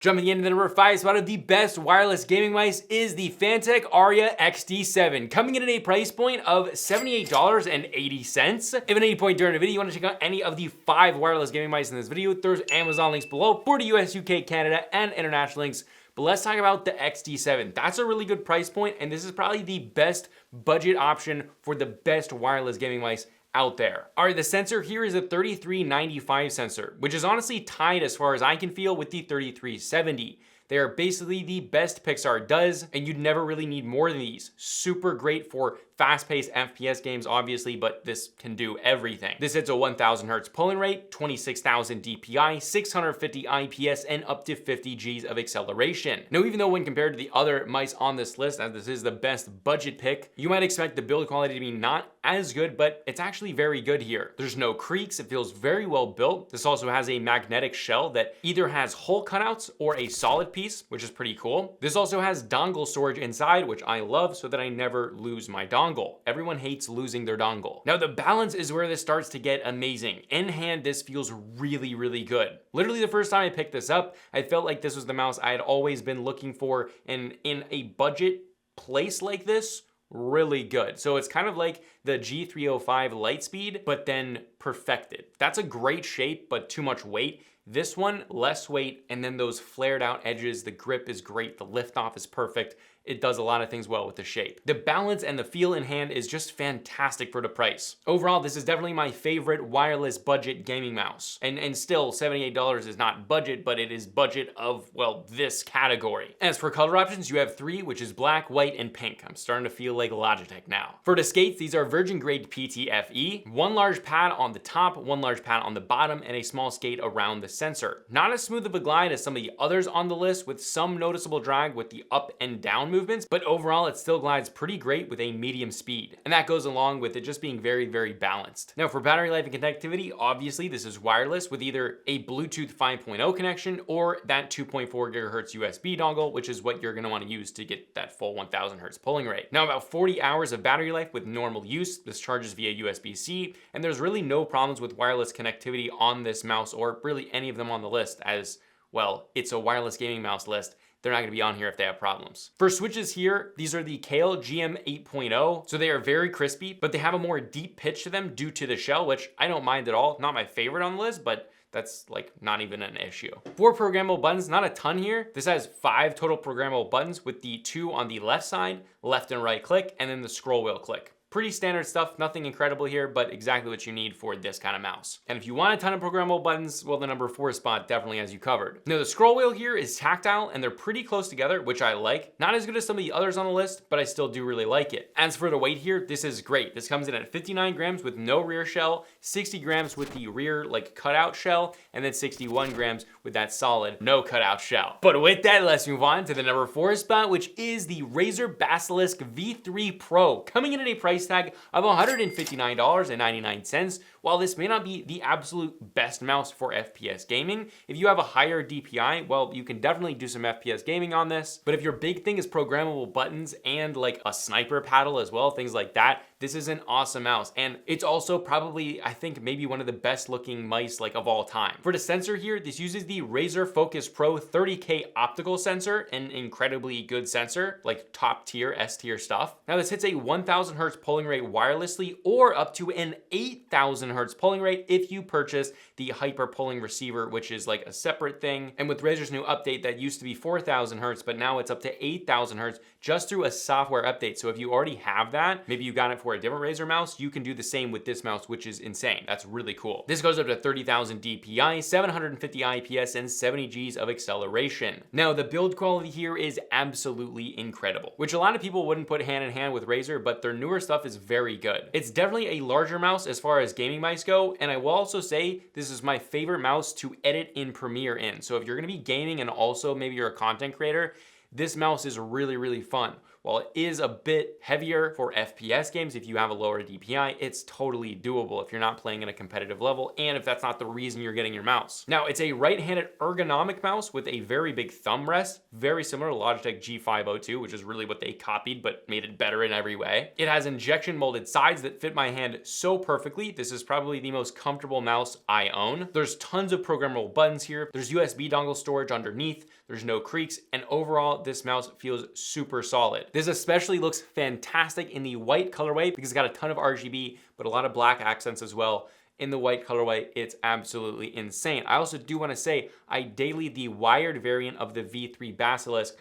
Jumping into the number 5 spot of the best wireless gaming mice is the Fantech Aria XD7, coming in at a price point of $78.80. If at any point during the video you want to check out any of the 5 wireless gaming mice in this video, there's Amazon links below for the US, UK, Canada, and international links. But let's talk about the XD7. That's a really good price point, and this is probably the best budget option for the best wireless gaming mice out there. All right, the sensor here is a 3395 sensor, which is honestly tied as far as I can feel with the 3370. They are basically the best Pixar does, and you'd never really need more than these. Super great for fast-paced FPS games, obviously, but this can do everything. This hits a 1000 hertz polling rate, 26,000 DPI, 650 IPS, and up to 50 Gs of acceleration. Now, even though when compared to the other mice on this list, as this is the best budget pick, you might expect the build quality to be not as good, but it's actually very good here. There's no creaks, it feels very well built. This also has a magnetic shell that either has hole cutouts or a solid piece, which is pretty cool. This also has dongle storage inside, which I love so that I never lose my dongle. Everyone hates losing their dongle. Now the balance is where this starts to get amazing. In hand, this feels really, really good. Literally the first time I picked this up, I felt like this was the mouse I had always been looking for, and in a budget place like this, really good. So it's kind of like the G305 Lightspeed, but then perfected. That's a great shape, but too much weight. This one, less weight, and then those flared out edges, the grip is great, the liftoff is perfect. It does a lot of things well with the shape. The balance and the feel in hand is just fantastic for the price. Overall, this is definitely my favorite wireless budget gaming mouse. And still, $78 is not budget, but it is budget of, well, this category. As for color options, you have 3, which is black, white, and pink. I'm starting to feel like Logitech now. For the skates, these are virgin grade PTFE, 1 large pad on the top, 1 large pad on the bottom, and a small skate around the sensor. Not as smooth of a glide as some of the others on the list, with some noticeable drag with the up and down movements, but overall it still glides pretty great with a medium speed. And that goes along with it just being very, very balanced. Now for battery life and connectivity, obviously this is wireless with either a Bluetooth 5.0 connection or that 2.4 gigahertz USB dongle, which is what you're gonna wanna use to get that full 1000 hertz polling rate. Now about 40 hours of battery life with normal use. This charges via USB-C, and there's really no problems with wireless connectivity on this mouse or really any of them on the list, as well, it's a wireless gaming mouse list. They're not gonna be on here if they have problems. For switches here, these are the Kale GM 8.0. So they are very crispy, but they have a more deep pitch to them due to the shell, which I don't mind at all. Not my favorite on the list, but that's like not even an issue. 4 programmable buttons, not a ton here. This has 5 total programmable buttons with the 2 on the left side, left and right click, and then the scroll wheel click. Pretty standard stuff, nothing incredible here, but exactly what you need for this kind of mouse. And if you want a ton of programmable buttons, well, the number 4 spot definitely has you covered. Now the scroll wheel here is tactile and they're pretty close together, which I like. Not as good as some of the others on the list, but I still do really like it. As for the weight here, this is great. This comes in at 59 grams with no rear shell, 60 grams with the rear like cutout shell, and then 61 grams with that solid no cutout shell. But with that, let's move on to the number 4 spot, which is the Razer Basilisk V3 Pro, coming in at a price tag of $159.99. While this may not be the absolute best mouse for FPS gaming, if you have a higher DPI, well, you can definitely do some FPS gaming on this. But if your big thing is programmable buttons and like a sniper paddle as well, things like that, this is an awesome mouse. And it's also probably, I think, maybe one of the best looking mice like of all time. For the sensor here, this uses the Razer Focus Pro 30K optical sensor, an incredibly good sensor, like top tier, S tier stuff. Now this hits a 1000 hertz polling rate wirelessly or up to an 8000 hertz polling rate if you purchase the hyper polling receiver, which is like a separate thing. And with Razer's new update, that used to be 4000 hertz, but now it's up to 8000 hertz just through a software update. So if you already have that, maybe you got it for a different Razer mouse, you can do the same with this mouse, which is insane. That's really cool. This goes up to 30,000 DPI, 750 IPS, and 70 Gs of acceleration. Now the build quality here is absolutely incredible, which a lot of people wouldn't put hand in hand with Razer, but their newer stuff is very good. It's definitely a larger mouse as far as gaming mice go, and I will also say this is my favorite mouse to edit in Premiere in. So if you're gonna be gaming and also maybe you're a content creator, this mouse is really, really fun. while it is a bit heavier for FPS games, if you have a lower DPI, it's totally doable if you're not playing at a competitive level and if that's not the reason you're getting your mouse. Now, it's a right-handed ergonomic mouse with a very big thumb rest, very similar to Logitech G502, which is really what they copied but made it better in every way. It has injection molded sides that fit my hand so perfectly. This is probably the most comfortable mouse I own. There's tons of programmable buttons here. There's USB dongle storage underneath. There's no creaks, and overall, this mouse feels super solid. This especially looks fantastic in the white colorway because it's got a ton of RGB, but a lot of black accents as well. In the white colorway, it's absolutely insane. I also do want to say I dailied the wired variant of the V3 Basilisk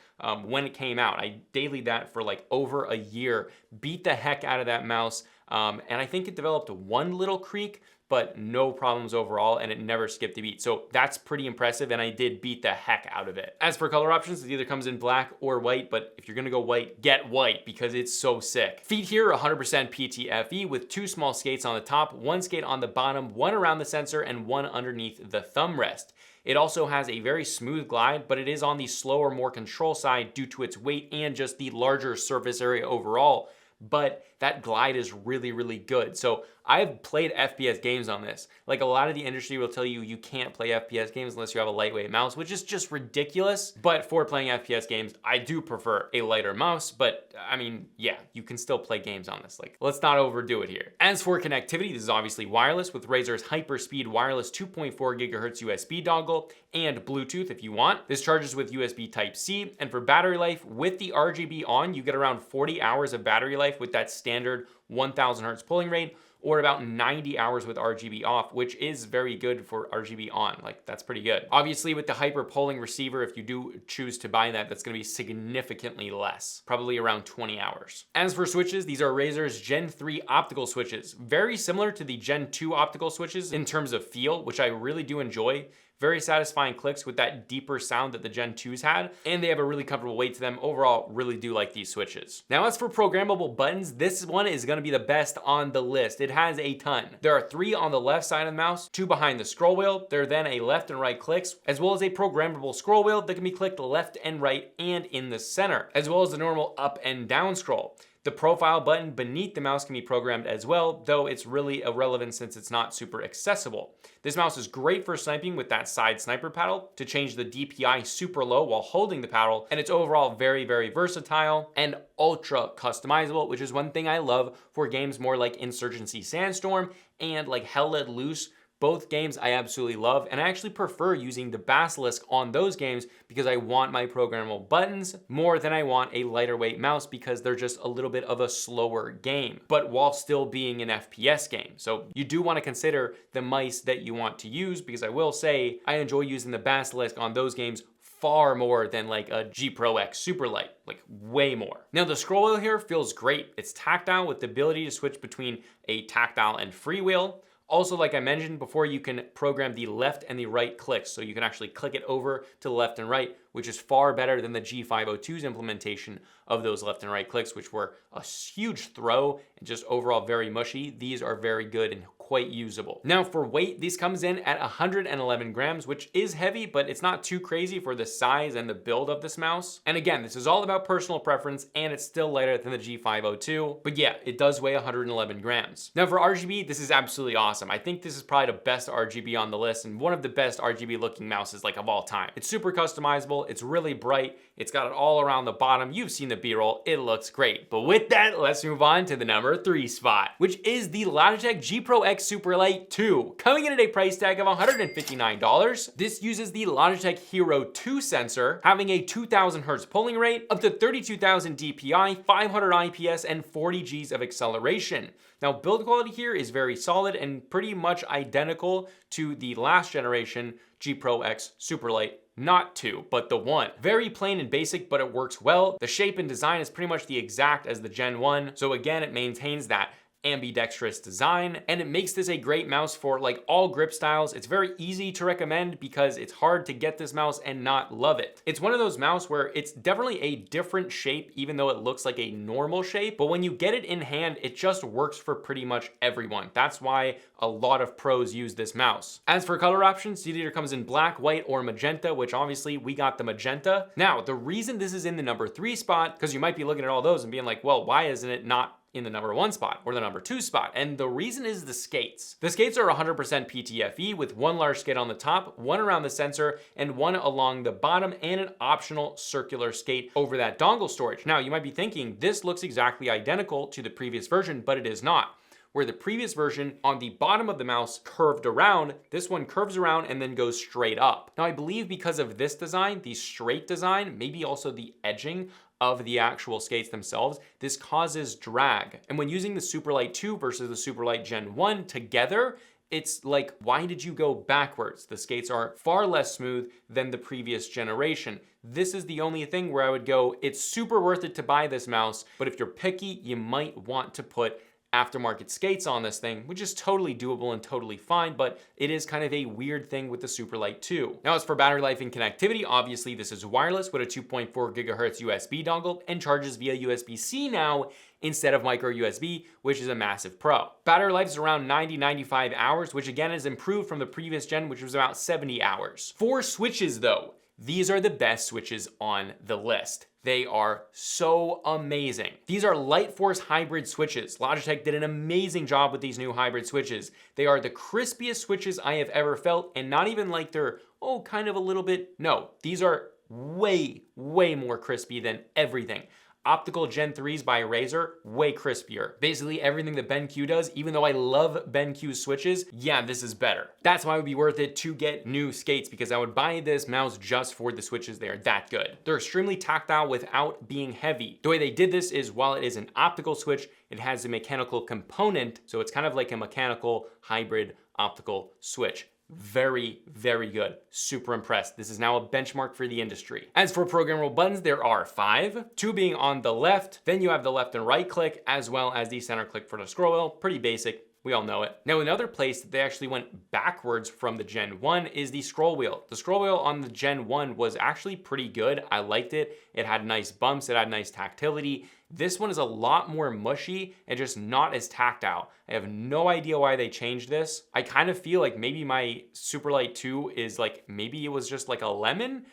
when it came out. I dailied that for like over a year, beat the heck out of that mouse, and I think it developed one little creak, but no problems overall, and it never skipped a beat. So that's pretty impressive, and I did beat the heck out of it. As for color options, it either comes in black or white, but if you're gonna go white, get white because it's so sick. Feet here, 100% PTFE with 2 small skates on the top, 1 skate on the bottom, 1 around the sensor, and 1 underneath the thumb rest. It also has a very smooth glide, but it is on the slower, more control side due to its weight and just the larger surface area overall. But that glide is really, really good. So I've played FPS games on this. Like a lot of the industry will tell you you can't play FPS games unless you have a lightweight mouse, which is just ridiculous. But for playing FPS games, I do prefer a lighter mouse. But I mean, yeah, you can still play games on this. Like, let's not overdo it here. As for connectivity, this is obviously wireless with Razer's Hyperspeed wireless 2.4 gigahertz USB dongle and Bluetooth if you want. This charges with USB Type-C. And for battery life, with the RGB on, you get around 40 hours of battery life with that standard 1000 hertz pulling rate, or about 90 hours with RGB off, which is very good for RGB on. Like, that's pretty good. Obviously, with the hyper polling receiver, if you do choose to buy that, that's gonna be significantly less, probably around 20 hours. As for switches, these are Razer's Gen 3 optical switches, very similar to the Gen 2 optical switches in terms of feel, which I really do enjoy. Very satisfying clicks with that deeper sound that the Gen 2s had, and they have a really comfortable weight to them. Overall, really do like these switches. Now, as for programmable buttons, this one is gonna be the best on the list. It has a ton. There are 3 on the left side of the mouse, 2 behind the scroll wheel. There are then a left and right clicks, as well as a programmable scroll wheel that can be clicked left and right and in the center, as well as the normal up and down scroll. The profile button beneath the mouse can be programmed as well, though it's really irrelevant since it's not super accessible. This mouse is great for sniping with that side sniper paddle to change the DPI super low while holding the paddle, and it's overall very, very versatile and ultra customizable, which is one thing I love for games more like Insurgency Sandstorm and like Hell Let Loose. Both games I absolutely love, and I actually prefer using the Basilisk on those games because I want my programmable buttons more than I want a lighter weight mouse because they're just a little bit of a slower game, but while still being an FPS game. So you do want to consider the mice that you want to use, because I will say I enjoy using the Basilisk on those games far more than like a G Pro X Superlight, like way more. Now the scroll wheel here feels great. It's tactile with the ability to switch between a tactile and freewheel. Also, like I mentioned before, you can program the left and the right clicks. So you can actually click it over to the left and right, which is far better than the G502's implementation of those left and right clicks, which were a huge throw and just overall very mushy. These are very good and quite usable. Now for weight, this comes in at 111 grams, which is heavy, but it's not too crazy for the size and the build of this mouse. And again, this is all about personal preference, and it's still lighter than the G502, but yeah, it does weigh 111 grams. Now for RGB, this is absolutely awesome. I think this is probably the best RGB on the list and one of the best RGB looking mouses like of all time. It's super customizable, it's really bright, it's got it all around the bottom. You've seen the B-roll, it looks great. But with that, let's move on to the number 3 spot, which is the Logitech G Pro X Superlight 2, coming in at a price tag of $159. This uses the Logitech Hero 2 sensor, having a 2000 hertz pulling rate, up to 32,000 DPI, 500 IPS, and 40 Gs of acceleration. Now, build quality here is very solid and pretty much identical to the last generation G Pro X Superlight. Not 2, but the 1. Very plain and basic, but it works well. The shape and design is pretty much the exact as the Gen 1. So again, it maintains that ambidextrous design, and it makes this a great mouse for like all grip styles. It's very easy to recommend because it's hard to get this mouse and not love it. It's one of those mouse where it's definitely a different shape, even though it looks like a normal shape, but when you get it in hand, it just works for pretty much everyone. That's why a lot of pros use this mouse. As for color options, it either comes in black, white, or magenta, which obviously we got the magenta. Now, the reason this is in the number 3 spot, because you might be looking at all those and being like, well, why isn't it not in the number 1 spot or the number 2 spot? And the reason is the skates. The skates are 100% PTFE with one large skate on the top, one around the sensor, and one along the bottom, and an optional circular skate over that dongle storage. Now, you might be thinking this looks exactly identical to the previous version, but it is not. Where the previous version on the bottom of the mouse curved around, this one curves around and then goes straight up. Now, I believe because of this design, the straight design, maybe also the edging of the actual skates themselves, this causes drag. And when using the Superlight 2 versus the Superlight Gen 1 together, it's like, why did you go backwards? The skates are far less smooth than the previous generation. This is the only thing where I would go, it's super worth it to buy this mouse, but if you're picky, you might want to put aftermarket skates on this thing, which is totally doable and totally fine, but it is kind of a weird thing with the Superlight 2. Now, as for battery life and connectivity, obviously this is wireless with a 2.4 gigahertz USB dongle and charges via USB-C now instead of micro USB, which is a massive pro. Battery life is around 90-95 hours, which again is improved from the previous gen, which was about 70 hours. For switches though, these are the best switches on the list. They are so amazing. These are Lightforce hybrid switches. Logitech did an amazing job with these new hybrid switches. They are the crispiest switches I have ever felt, and not even like they're, oh, kind of a little bit. No, these are way, way more crispy than everything. Optical Gen 3s by Razer, way crispier. Basically everything that BenQ does, even though I love BenQ's switches, yeah, this is better. That's why it would be worth it to get new skates, because I would buy this mouse just for the switches. They are that good. They're extremely tactile without being heavy. The way they did this is while it is an optical switch, it has a mechanical component, so it's kind of like a mechanical hybrid optical switch. Very, very good. Super impressed. This is now a benchmark for the industry. As for programmable buttons, there are 5, 2 being on the left. Then you have the left and right click, as well as the center click for the scroll wheel. Pretty basic. We all know it. Now, another place that they actually went backwards from the Gen 1 is the scroll wheel. The scroll wheel on the Gen 1 was actually pretty good. I liked it. It had nice bumps. It had nice tactility. This one is a lot more mushy and just not as tactile. I have no idea why they changed this. I kind of feel like maybe my Superlight 2 is like, maybe it was just like a lemon,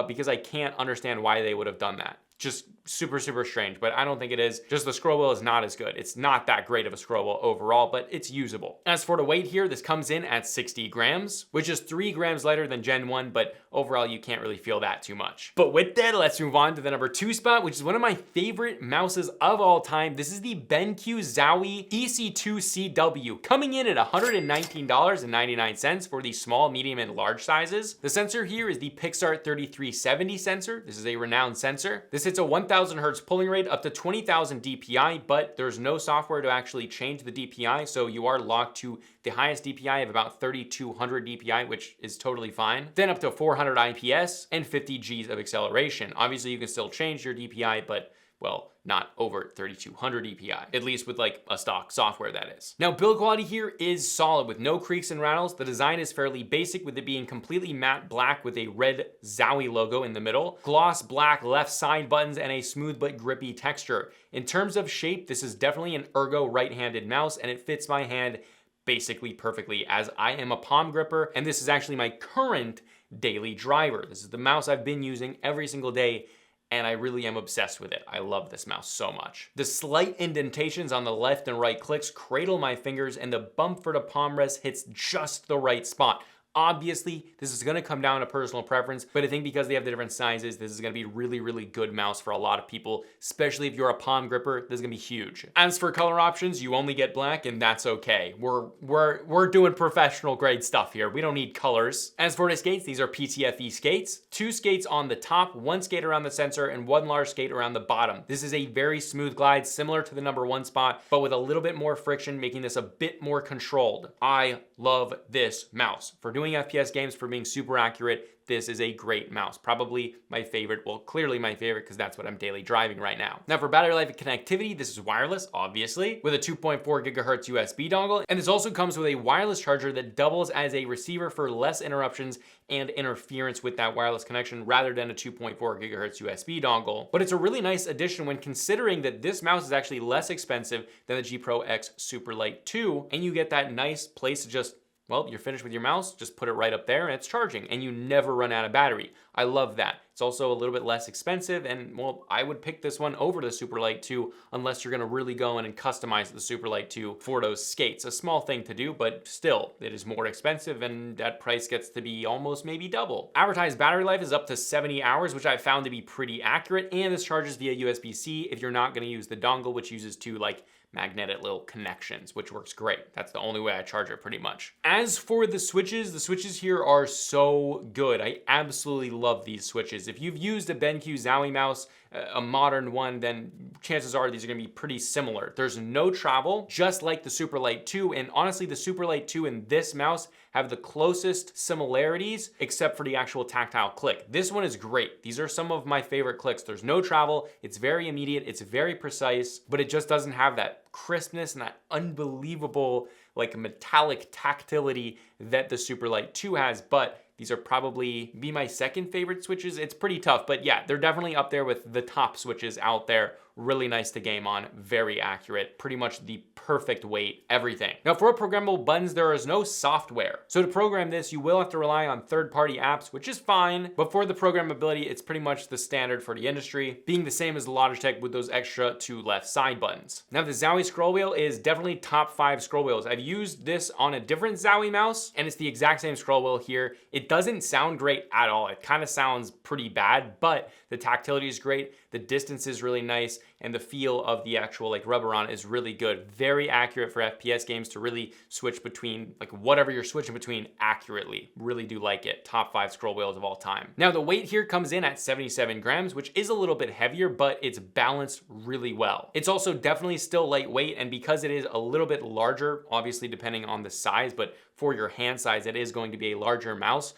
because I can't understand why they would have done that. Just super, super strange, but I don't think it is. Just the scroll wheel is not as good. It's not that great of a scroll wheel overall, but it's usable. As for the weight here, this comes in at 60 grams, which is 3 grams lighter than Gen 1, but overall you can't really feel that too much. But with that, let's move on to the number 2 spot, which is one of my favorite mouses of all time. This is the BenQ Zowie EC2-CW, coming in at $119.99 for the small, medium, and large sizes. The sensor here is the Pixar 3370 sensor. This is a renowned sensor. This hits a 1000 hertz pulling rate up to 20,000 DPI, but there's no software to actually change the DPI, so you are locked to the highest DPI of about 3200 DPI, which is totally fine. Then up to 400 IPS and 50 Gs of acceleration. Obviously, you can still change your DPI, but well, not over 3200 DPI, at least with like a stock software, that is. Now, build quality here is solid with no creaks and rattles. The design is fairly basic with it being completely matte black with a red Zowie logo in the middle, gloss black left side buttons, and a smooth but grippy texture. In terms of shape, this is definitely an ergo right-handed mouse, and it fits my hand basically perfectly, as I am a palm gripper, and this is actually my current daily driver. This is the mouse I've been using every single day, and I really am obsessed with it. I love this mouse so much. The slight indentations on the left and right clicks cradle my fingers, and the bump for the palm rest hits just the right spot. Obviously, this is gonna come down to personal preference, but I think because they have the different sizes, this is gonna be a really, really good mouse for a lot of people, especially if you're a palm gripper. This is gonna be huge. As for color options, you only get black, and that's okay. We're doing professional grade stuff here. We don't need colors. As for the skates, these are PTFE skates. 2 skates on the top, 1 skate around the sensor, and 1 large skate around the bottom. This is a very smooth glide, similar to the number 1 spot, but with a little bit more friction, making this a bit more controlled. I love this mouse. For doing doing FPS games, for being super accurate, this is a great mouse. Probably my favorite, well, clearly my favorite, because that's what I'm daily driving right now. Now for battery life and connectivity, this is wireless, obviously, with a 2.4 gigahertz USB dongle. And this also comes with a wireless charger that doubles as a receiver for less interruptions and interference with that wireless connection rather than a 2.4 gigahertz USB dongle. But it's a really nice addition when considering that this mouse is actually less expensive than the G Pro X Superlight 2, and you get that nice place to just, well, you're finished with your mouse, just put it right up there and it's charging and you never run out of battery. I love that. It's also a little bit less expensive and, well, I would pick this one over the Superlight 2 unless you're gonna really go in and customize the Superlight 2 for those skates. A small thing to do, but still, it is more expensive and that price gets to be almost maybe double. Advertised battery life is up to 70 hours, which I found to be pretty accurate, and this charges via USB-C if you're not gonna use the dongle, which uses two like magnetic little connections, which works great. That's the only way I charge it pretty much. As for the switches here are so good. I absolutely love these switches. If you've used a BenQ Zowie mouse, a modern one, then chances are these are gonna be pretty similar. There's no travel, just like the Superlight 2, and honestly, the Superlight 2 and this mouse have the closest similarities, except for the actual tactile click. This one is great. These are some of my favorite clicks. There's no travel, it's very immediate, it's very precise, but it just doesn't have that crispness and that unbelievable like metallic tactility that the Superlight 2 has, but these are probably be my second favorite switches. It's pretty tough, but yeah, they're definitely up there with the top switches out there. Really nice to game on, very accurate, pretty much the perfect weight, everything. Now for programmable buttons, there is no software. So to program this, you will have to rely on third-party apps, which is fine, but for the programmability, it's pretty much the standard for the industry, being the same as the Logitech with those extra two left side buttons. Now the Zowie scroll wheel is definitely top 5 scroll wheels. I've used this on a different Zowie mouse, and it's the exact same scroll wheel here. It doesn't sound great at all. It kind of sounds pretty bad, but the tactility is great, the distance is really nice, and the feel of the actual like rubber on is really good. Very accurate for FPS games to really switch between like whatever you're switching between accurately. Really do like it. Top 5 scroll wheels of all time. Now the weight here comes in at 77 grams, which is a little bit heavier, but it's balanced really well. It's also definitely still lightweight, and because it is a little bit larger, obviously depending on the size, but for your hand size, it is going to be a larger mouse.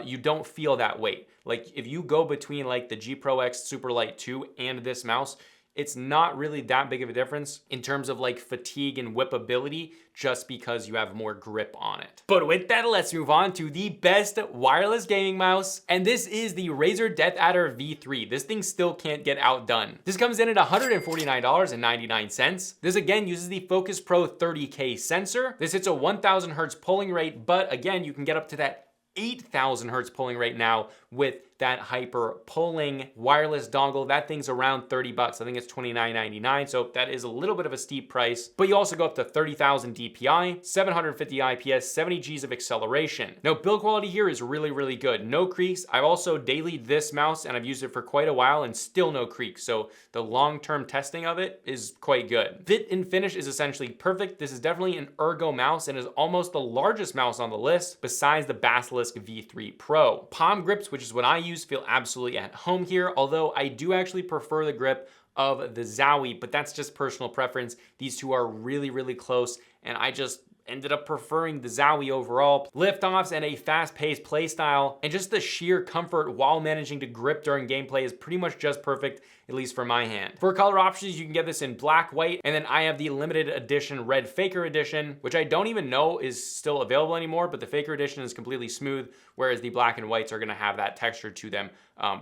You don't feel that weight. Like if you go between like the G Pro X Superlight 2 and this mouse, it's not really that big of a difference in terms of like fatigue and whippability, just because you have more grip on it. But with that, let's move on to the best wireless gaming mouse. And this is the Razer DeathAdder V3. This thing still can't get outdone. This comes in at $149.99. This again uses the Focus Pro 30K sensor. This hits a 1000 hertz polling rate, but again, you can get up to that 8,000 hertz polling rate now with that hyper polling wireless dongle. That thing's around 30 bucks. I think it's $29.99. So that is a little bit of a steep price, but you also go up to 30,000 DPI, 750 IPS, 70 Gs of acceleration. Now build quality here is really, really good. No creaks. I've also dailied this mouse and I've used it for quite a while and still no creaks. So the long-term testing of it is quite good. Fit and finish is essentially perfect. This is definitely an ergo mouse and is almost the largest mouse on the list besides the Basilisk V3 Pro. Palm grips, which is what I use, feel absolutely at home here, although I do actually prefer the grip of the Zowie, but that's just personal preference. These two are really, really close, and I just ended up preferring the Zowie overall. Liftoffs and a fast-paced play style, and just the sheer comfort while managing to grip during gameplay is pretty much just perfect, at least for my hand. For color options, you can get this in black, white, and then I have the limited edition red Faker edition, which I don't even know is still available anymore, but the Faker edition is completely smooth, whereas the black and whites are gonna have that texture to them,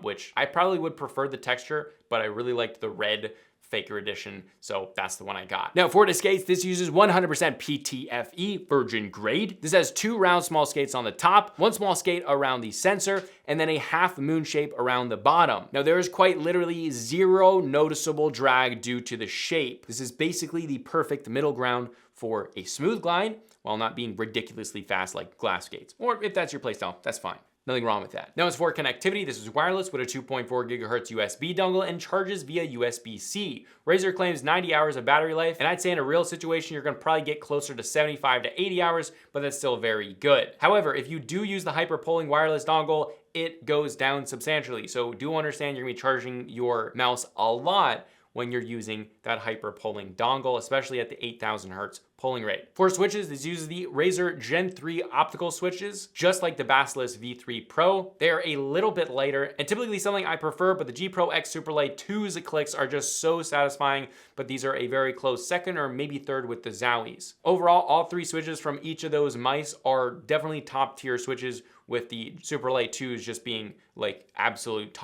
which I probably would prefer the texture, but I really liked the red Faker edition, so that's the one I got. Now for the skates, this uses 100% PTFE virgin grade. This has 2 round small skates on the top, 1 small skate around the sensor, and then a half moon shape around the bottom. Now there is quite literally 0 noticeable drag due to the shape. This is basically the perfect middle ground for a smooth glide while not being ridiculously fast like glass skates. Or if that's your playstyle, that's fine. Nothing wrong with that. Now as for connectivity, this is wireless with a 2.4 gigahertz USB dongle and charges via USB-C. Razer claims 90 hours of battery life, and I'd say in a real situation, you're gonna probably get closer to 75 to 80 hours, but that's still very good. However, if you do use the hyper polling wireless dongle, it goes down substantially. So do understand you're gonna be charging your mouse a lot when you're using that hyper polling dongle, especially at the 8,000 hertz polling rate. For switches, this uses the Razer Gen 3 optical switches, just like the Basilisk V3 Pro. They are a little bit lighter and typically something I prefer, but the G Pro X Superlight 2's clicks are just so satisfying, but these are a very close second or maybe third with the Zowies. Overall, all three switches from each of those mice are definitely top tier switches, with the Superlight 2's just being like absolute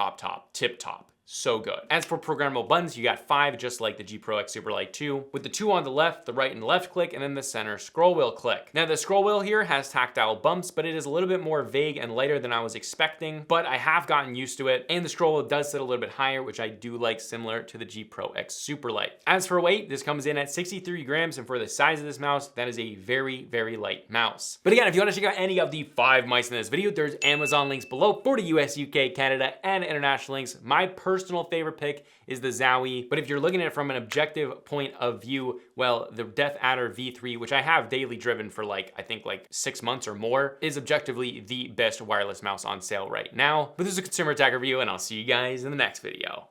tip top. So good. As for programmable buttons, you got 5 just like the G Pro X Superlight 2, with the 2 on the left, the right and left click, and then the center scroll wheel click. Now the scroll wheel here has tactile bumps, but it is a little bit more vague and lighter than I was expecting, but I have gotten used to it, and the scroll wheel does sit a little bit higher, which I do like, similar to the G Pro X Superlight. As for weight, this comes in at 63 grams, and for the size of this mouse, that is a very, very light mouse. But again, if you want to check out any of the 5 mice in this video, there's Amazon links below for the US, UK, Canada, and international links. My personal favorite pick is the Zowie, but if you're looking at it from an objective point of view, well, the DeathAdder V3, which I have daily driven for I think 6 months or more, is objectively the best wireless mouse on sale right now. But this is a consumer tech review, and I'll see you guys in the next video.